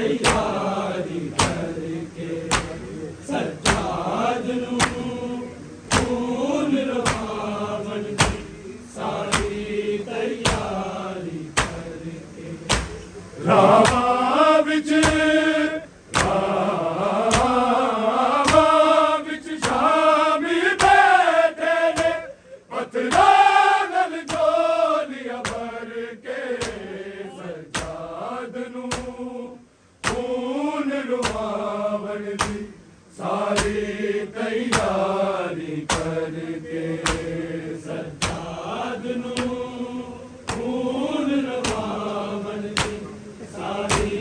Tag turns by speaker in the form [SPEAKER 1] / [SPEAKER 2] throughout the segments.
[SPEAKER 1] तैयारी करके सज्जाद नूं खून रवावण दी सारी तैयारी करके रावां विच शामी बैठे ने पत्थरां नाल झोलियां भर के सज्जाद नूं खून रुआवण दी सारी तैयारी करके सज्जाद नूं खून रुआवण दी सारी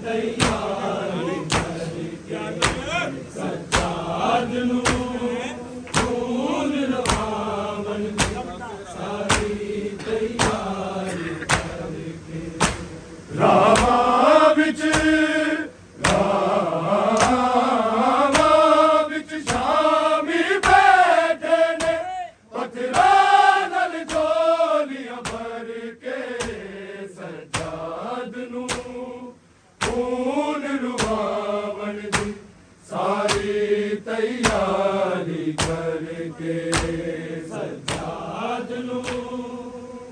[SPEAKER 1] तैयारी करके सज्जाद नूं खून रुआवण दी सारी तैयारी करके रावां विच शामी बैठे ने पत्थरां नाल झोलियां भर के सज्जाद नूं खून रुआवण दी सारी तैयारी करके सज्जाद नूं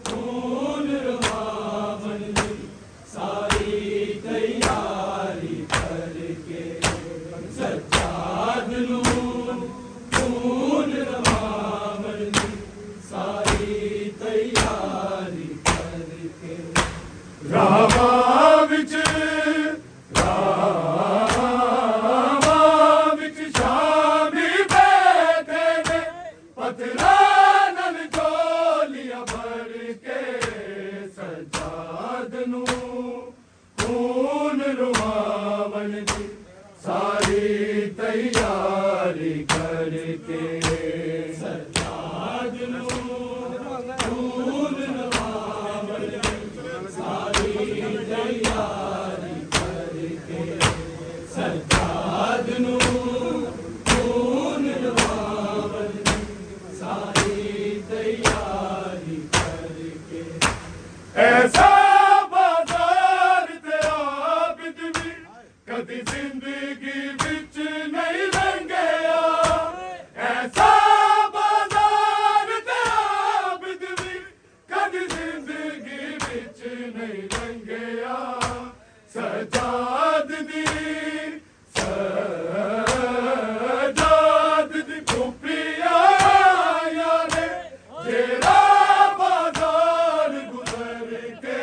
[SPEAKER 1] खून रुआवण दी सारी तैयारी करके सज्जाद नूं खून रुआवण दी सारी तैयारी करके रावां विच शामी बैठे ने पत्थरां नाल झोलियां भर के सज्जाद नूं खून रुआवण दी सारी तैयारी करके सज्जाद नूं खून रुआवण दी सारी तैयारी करके सज्जाद नूं खून रुआवण दी सारी तैयारी करके ऐसा बाजार ते आबिद भी कदी जिंदगी विच नहीं लंघिया ऐसा बाजार ते आबिद भी कदी जिंदगी विच नहीं लंघिया सज्जाद दी कुपिया यारे जेरा बाजार गुजर के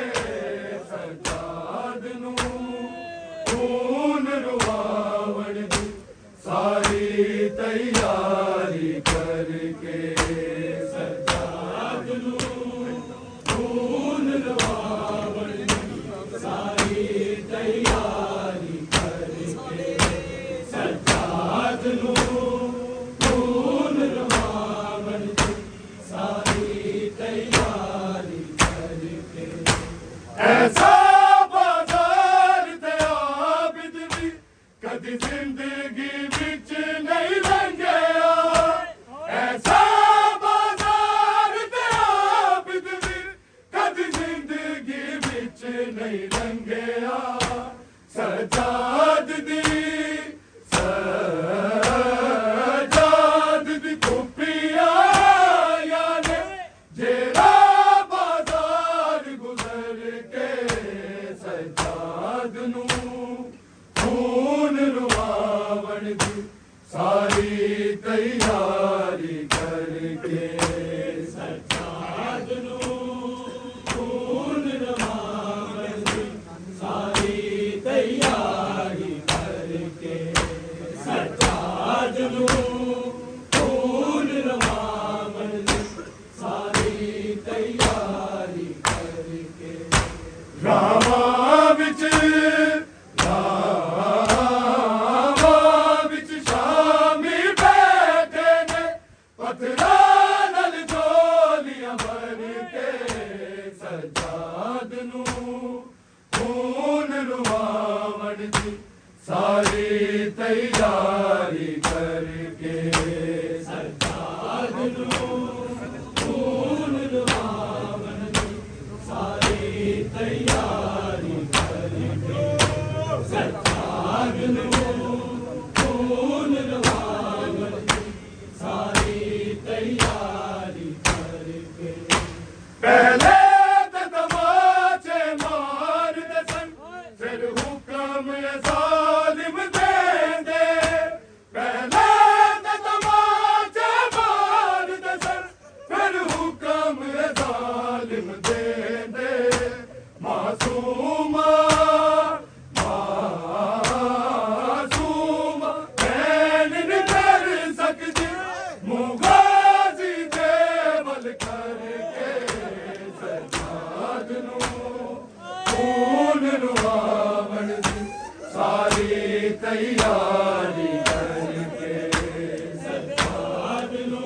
[SPEAKER 1] सज्जाद नूं खून रुआवण दी सारी तैयारी करके सज्जाद नूं खून रुआवण दी सारी तैयारी करके सज्जाद नूं खून रुआवण दी सारी तैयारी करके ऐसा बाजार ते आबिद भी कदी जिंदगी विच नहीं लंघिया ऐसा बाजार ते आबिद भी कदी जिंदगी विच नहीं लंघिया सज्जाद दी कुपिया यारे जेरा बाजार गुजर के सज्जाद नूं खून रुआवण दी सारी तैयारी करके सज्जाद नूं खून रुआवण दी सारी तैयारी करके सज्जाद नूं खून रुआवण दी सारी तैयारी करके रावां विच शामी बैठे ने पत्थरां नाल झोलियां भर के सज्जाद नूं खून रुआवण दी सारी तैयारी करके सज्जाद नूं खून रुआवण दी सारी तैयारी करके ਸਰਕਾਰ ਨੂੰ ਖੂਨ ਲਵਾਵਣ ਦੀ ਸਾਰੀ ਤਿਆਰੀ ਕਰਕੇ ਪਹਿਲੇ ਤੇ ਤਮਾਚੇ ਮਾਰਦੇ ਸਨ ਫਿਰ ਹੁਕਮ ਜ਼ਾਲਿਮ ਦੇਂਦੇ ਪਹਿਲੇ ਤੇ ਤਮਾਚੇ ਮਾਰਦੇ ਸਨ ਫਿਰ ਹੁਕਮ ਜ਼ਾਲਿਮ ਦੇਂਦੇ ਮਾਸੂਮਾ ਤਿਆਰੀ ਕਰਕੇ ਸਰਕਾਰ ਨੂੰ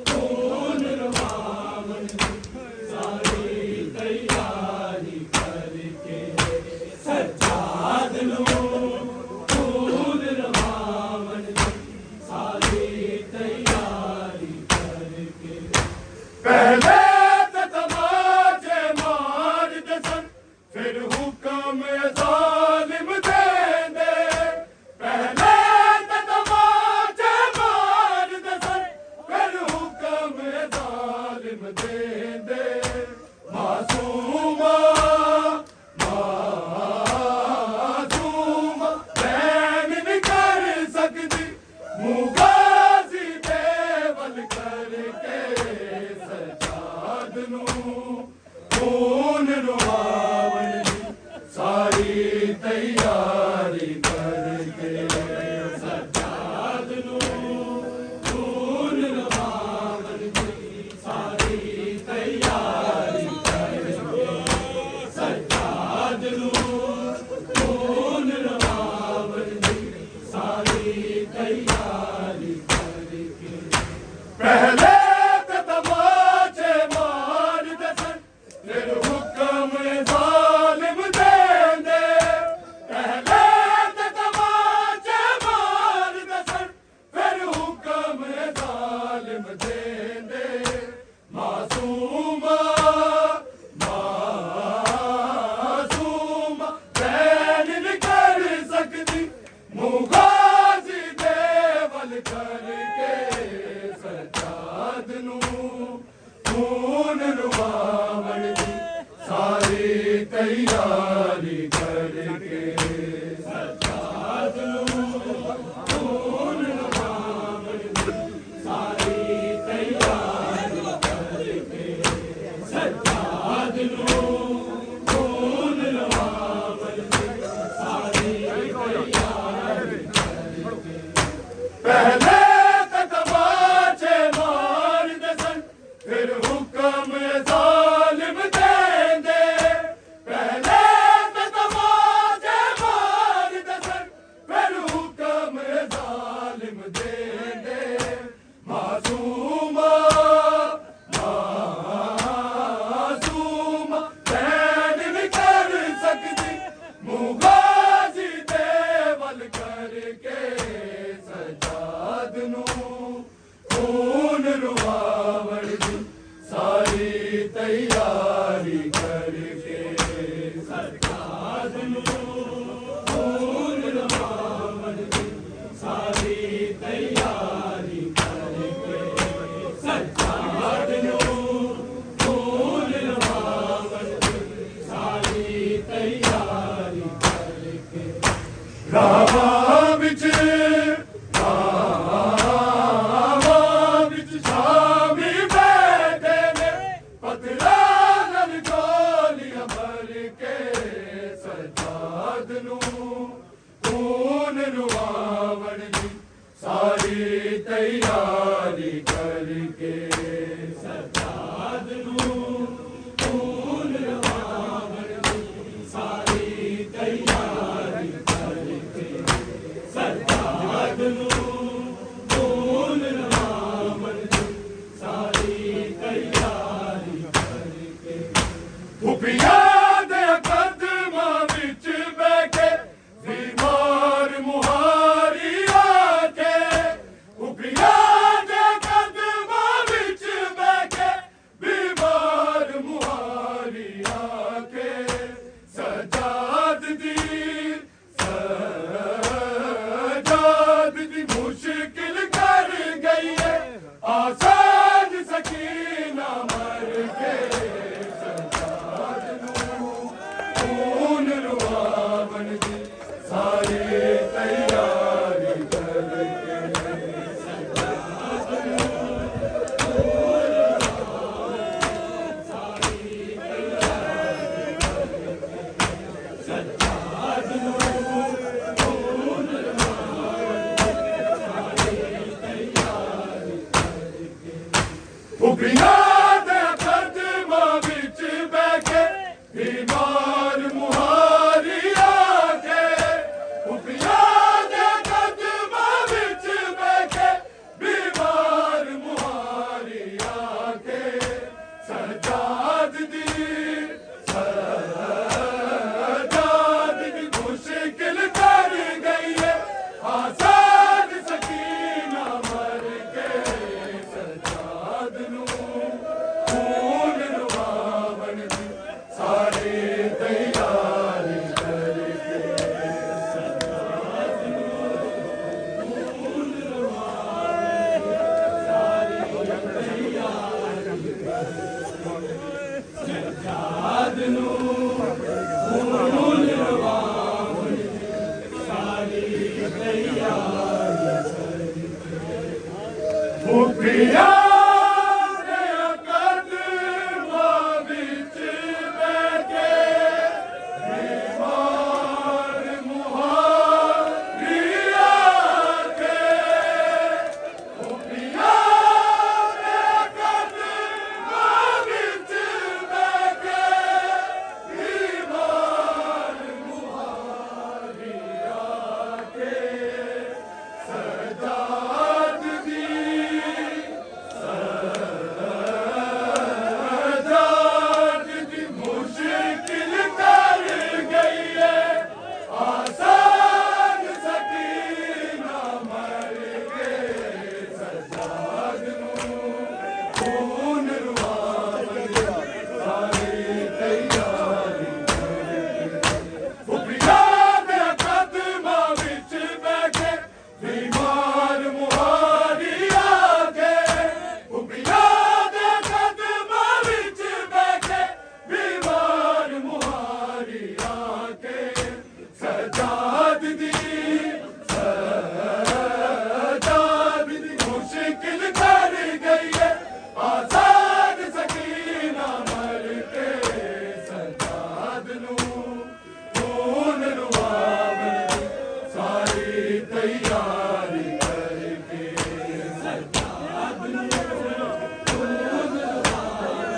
[SPEAKER 1] ਖੂਨ ਲਵਾਵਣ ਦੀ ਸਾਰੀ ਤਿਆਰੀ ਕਰਕੇ ਸਰਕਾਰ ਨੂੰ ਖੂਨ ਲਵਾਵਣ ਦੀ ਸਾਰੀ ਤਿਆਰੀ ਕਰਕੇ ਪਹਿਲੇ ਤੇ ਤਮਾਚੇ ਮਾਰਦੇ ਸਨ ਫਿਰ ਹੁਕਮ ਜ਼ਾਲਿਮ ਸਾਰੀ ਤਿਆਰੀ ਕਰਕੇ ਸਰਕਾਰ ਨੂੰ ਖੂਨ ਲਵਾਵਣ ਦੀ ਸਾਰੀ ਤਿਆਰੀ ਕਰਕੇ ਸਰਕਾਰ ਨੂੰ ਖੂਨ ਲਵਾਵਣ ਦੀ ਸਾਰੀ ਤਿਆਰੀ ਕਰਕੇ ਪਹਿਲੇ ਤੇ ਤਮਾਚੇ ਮਾਰਦੇ ਸਨ ਫਿਰ ਹੁਕਮ ਜ਼ਾਲਿਮ ਖੂਨ ਲਵਾਵਣ ਦੀ ਸਾਰੀ ਤਿਆਰੀ ਕਰਕੇ ਸਰਕਾਰ ਨੂੰ ਖੂਨ ਲਵਾਵਣ ਦੀ ਸਾਰੀ ਤਿਆਰੀ ਕਰਕੇ ਸਰਕਾਰ ਨੂੰ ਖੂਨ ਲਵਾਵਣ ਦੀ ਸਾਰੀ ਤਿਆਰੀ ਕਰਕੇ ਪਹਿਲੇ ਫਿਰ ਹੁਕਮ ਜ਼ਾਲਿਮ ਦੇਂਦੇ ਪਹਿਲੇ ਤੇ ਤਮਾਚੇ ਮਾਰਦੇ ਸਨ ਫਿਰ ਹੁਕਮ ਜ਼ਾਲਿਮ ਦੇਂਦੇ ਮਾਸੂਮਾ ਭੈਣ ਨਹੀਂ ਕਰ ਸਕਦੀ ਮੁਗਾਜ਼ੀ ਦੇ ਵੱਲ ਕਰਕੇ ਸਜਾਦ ਨੂੰ ਖੂਨ ਲਵਾਵਣ ਦੀ ਸਾਰੀ ਤਿਆਰੀ ਕਰਕੇ ਸਰਕਾਰ ਨੂੰ ਖੂਨ ਲਵਾਵਣ ਦੀ ਸਾਰੀ ਤਿਆਰੀ ਕਰਕੇ ਸਰਕਾਰ ਨੂੰ ਖੂਨ ਲਵਾਵਣ ਦੀ ਸਾਰੀ ਤਿਆਰੀ ਕਰਕੇ ਰਾਵਾਂ ਵਿੱਚ ਖੂਨ ਲਵਾਵਣ ਦੀ ਸਾਰੀ ਤਿਆਰੀ ਕਰਕੇ ਸਰਕਾਰ ਨੂੰ ਖੂਨ ਲਵਾਵਣ ਦੀ ਸਾਰੀ ਤਿਆਰੀ ਕਰਕੇ ਸਰਕਾਰ ਨੂੰ ਖੂਨ ਲਵਾਵਣ ਦੀ ਸਾਰੀ ਤਿਆਰੀ ਕਰਕੇ ਖੁਫੀਆ ਦੇ ਕਦਮਾਂ ਵਿੱਚ ਬਹਿ ਕੇ ਮੁਹਾਰੀ ਆ ਕੇ ਖੁਫੀਆ ਦੇ ਪਿਆ ਦੇ ਕਦਮਾਂ ਵਿੱਚ ਬਹਿ ਕੇ ਬਿਮਾਰ ਮੁਹਾਰੀ ਆ ਕੇ ਉਹ ਪਿਆ ਦੇ ਕਦਮਾਂ ਵਿੱਚ ਬਹਿ ਕੇ ਬਿਮਾਰ ਮੁਹਾਰੀ ਆ ਕੇ ਸਜਾਦ ਦੀ ਸਜਾਦ ਦੀ ਮੁਸ਼ਕਿਲ ਕਰ ਗਈ ਹੈ ਆਸਾਨ ਸਕੀਨਾ ਮਰ ਕੇ ਸਜਾਦ ਨੂੰ ਖੂਨ ਰਵਾਵਣ ਸਾਰੀ ਤਿਆਰੀ ਫੁੱਫੀਆਂ ਦੇ ਕਦਮਾਂ ਵਿੱਚ ਬਹਿ ਕੇ ਬਿਮਾਰ ਮੁਹਾਰੀ ਆ ਕੇ ਫੁੱਫੀਆਂ ਦੇ ਕਦਮਾਂ ਵਿੱਚ ਬਹਿ ਕੇ ਬਿਮਾਰ ਮੁਹਾਰੀ ਆ ਕੇ ਸਜਾਦ ਦੀ ਸਜਾਦ ਦੀ ਮੁਸ਼ਕਿਲ ਕਰ ਗਈ ਹੈ ਆਜ਼ਾਦ ਸਕੀਨਾ ਮਰ ਕੇ ਸਜਾਦ ਨੂੰ ਖੂਨ ਰਵਾਵਣ ਸਾਰੀ ਤਿਆਰੀ ਕਰਕੇ ਸਜਾਦ ਨੂੰ ਖੂਨ ਰਵਾਵਣ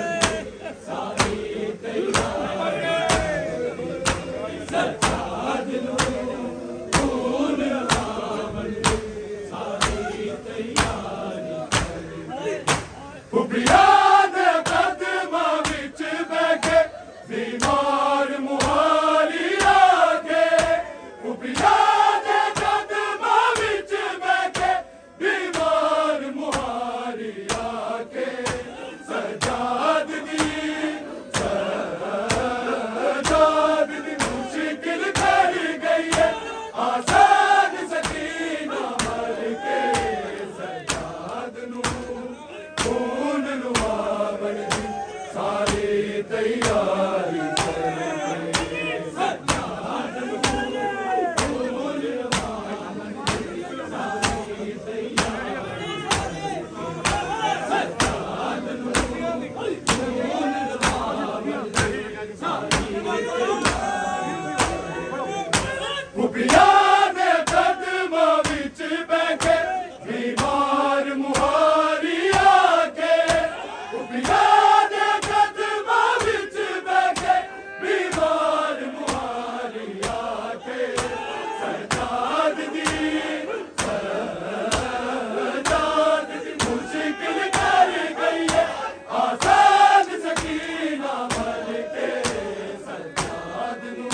[SPEAKER 1] ਸਾਰੀ ਤਿਆਰੀ ਸਜਾਦ ਨੂੰ ਖੂਨ ਰਵਾਵਣ ਸਾਰੀ ਤਿਆਰੀ ਫੁੱਫੀਆਂ ਦੇ ਕਦਮਾਂ ਵਿੱਚ ਬਹਿ ਕੇ ਬਿਮਾਰ ਮੁਹਾਰੀ ਆ ਕੇ ਫੁੱਫੀਆਂ ਦੇ ਕਦਮਾਂ ਵਿੱਚ ਬਹਿ ਕੇ ਬਿਮਾਰ ਮੁਹਾਰੀ ਆ ਕੇ ਸਜਾਦ ਦੀ ਸਜਾਦ ਦੀ ਮੁਸ਼ਕਿਲ ਕਰ ਗਈ ਹੈ ਆਸਾਨ ਸਕੀਨਾ ਮਰ ਕੇ ਸਜਾਦ ਨੂੰ ਖੂਨ ਰਵਾਵਣ ਦੀ ਸਾਰੀ ਤਿਆਰੀ ਕਰਕੇ ਸਜਾਦ ਨੂੰ ਖੂਨ ਰਵਾਵਣ ਦੀ ਸਾਰੀ ਤਿਆਰੀ ਸਜਾਦ ਨੂੰ ਖੂਨ ਰਵਾਵਣ ਦੀ ਸਾਰੀ ਫੁੱਫੀਆਂ ਦੇ ਕਦਮਾਂ ਵਿੱਚ ਬਹਿ ਕੇ ਬਿਮਾਰ ਮੁਹਾਰੀ ਆ ਕੇ ਫੁੱਫੀਆਂ ਦੇ ਕਦਮਾਂ ਵਿੱਚ ਬਹਿ ਕੇ ਬਿਮਾਰ ਮੁਹਾਰੀ ਆ ਕੇ ਸਜਾਦ ਦੀ ਸਜਾਦ ਦੀ ਮੁਸ਼ਕਿਲ ਕਰ ਗਈ ਹੈ ਆਜ਼ਾਦ ਸਕੀਨਾ ਮਰ ਕੇ ਸਜਾਦ ਨੂੰ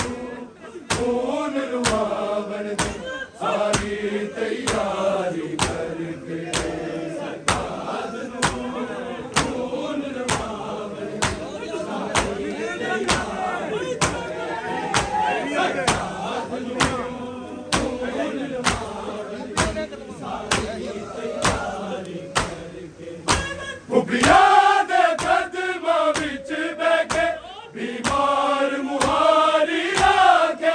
[SPEAKER 1] ਖੂਨ ਰਵਾਵਣ ਦੀ ਸਾਰੀ ਤਿਆਰੀ ਕਰਕੇ ਸਜਾਦ ਨੂੰ ਖੂਨ ਰਵਾਵਣ ਦੀ ਸਾਰੀ ਤਿਆਰੀ ਸਜਾਦ ਨੂੰ ਖੂਨ ਰਵਾਵਣ ਦੀ ਸਾਰੀ ਤਿਆਰੀ ਕਰਕੇ ਫੁੱਫੀਆਂ ਦੇ ਕਦਮਾਂ ਵਿੱਚ ਬਹਿ ਕੇ ਬਿਮਾਰ ਮੁਹਾਰੀ ਆ ਕੇ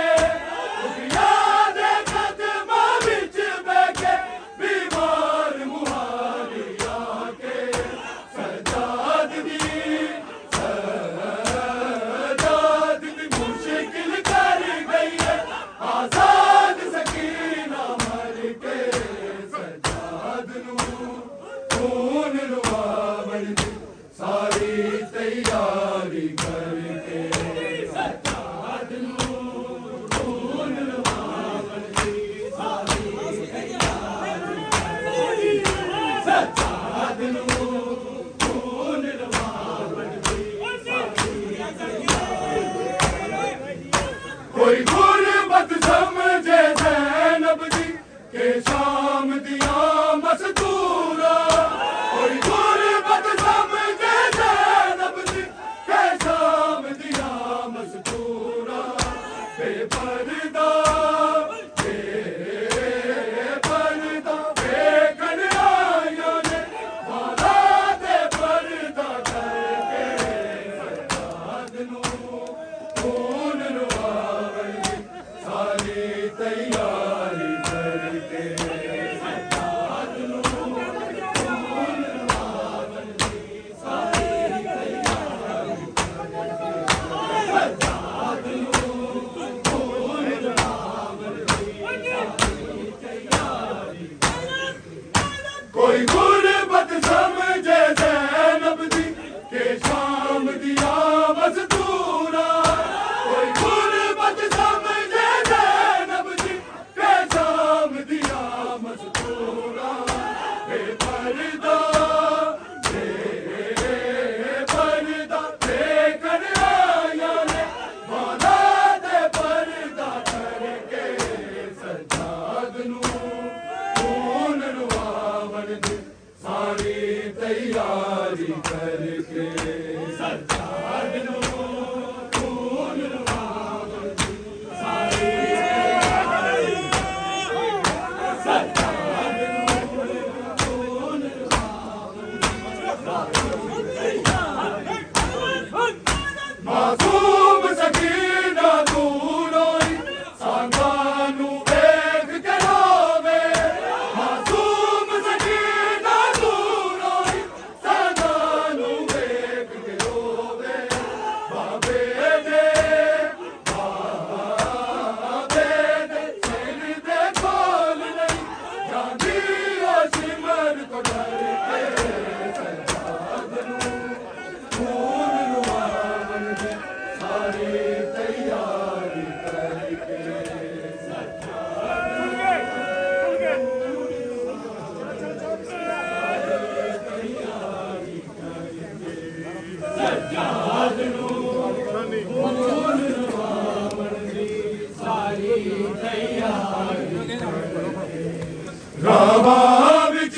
[SPEAKER 1] ਫੁੱਫੀਆਂ ਦੇ ਕਦਮਾਂ ਵਿੱਚ ਬਹਿ ਕੇ तैयारी करके सज्जाद नू खून लुभावन दी सारी तैयारी सज्जाद नू खून लुभावन दी मासूम सकीना तू रोई सांगानू वेख के रोवे मासूम सकीना तू रोई सांगानू वेख के रोवे बाबे दे सिर दे खोल नहीं जांदी ओ सिमर को डर के सज्जाद नू खून लुभावन दी सारी तैयारी करके सज्जाद नू खून लुभावन दी सारी तैयारी रावा विच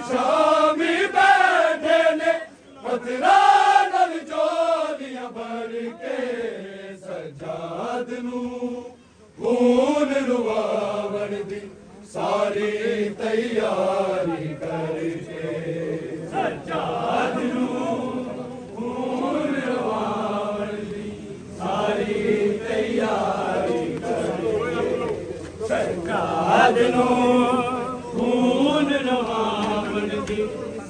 [SPEAKER 1] शामी बैठे ने पत्थरा नल चोलियां भर के सज्जाद नू खून लुभावन दी सारी तैयारी करके सज्जाद नू खून लुभावन दी सारी तैयारी करके सज्जाद नू खून लुभावन दी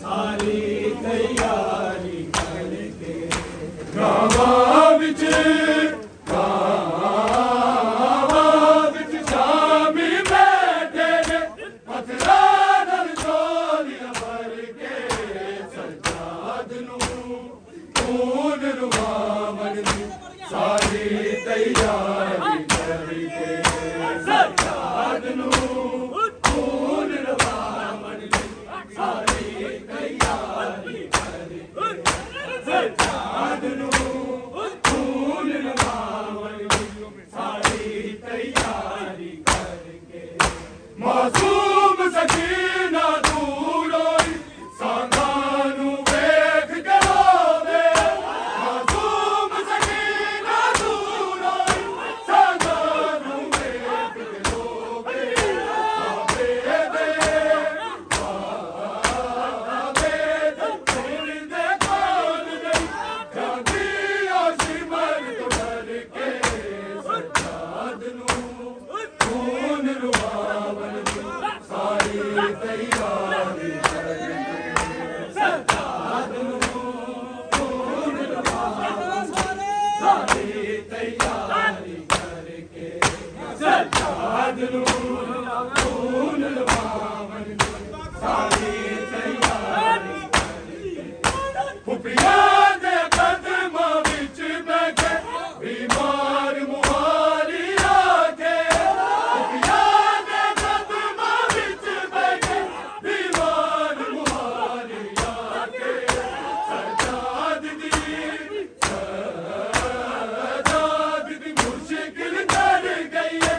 [SPEAKER 1] सारी तैयारी करके गावां विच शामी बैठे ने पत्थरा नल चोलियां भर के सज्जाद नू खून लुभावन दी सारी तैयारी करके सज्जाद नू खून लुभावन दी सारी तैयारी करके सज्जाद नू खून लुभावन दी सारी तैयारी करके मासूम सकीना तू रोई सांगानू वेख के रोवे मासूम सकीना तू रोई सांगानू वेख के रोवे बाबे दे सिर दे खोल नहीं जांदी ओ सिमर को डर के सज्जाद नू खून लुभावन दी सारी तैयारी करके सज्जाद नू खून लुभावन दी सारी तैयारी करके सज्जाद नू खून लुभावन दी सारी तैयारी करके फुफिया दे कदमां विच बैठे बीमार मुहारी आके फुफिया दे कदमां विच बैठे बीमार मुहारी आके सज्जाद दी मुश्किल कर गई है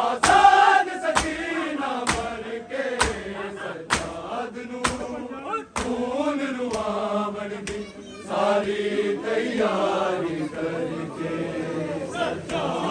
[SPEAKER 1] आसान सकीना मर के सज्जाद नू खून लुभावन दी सारी तैयारी करके सज्जाद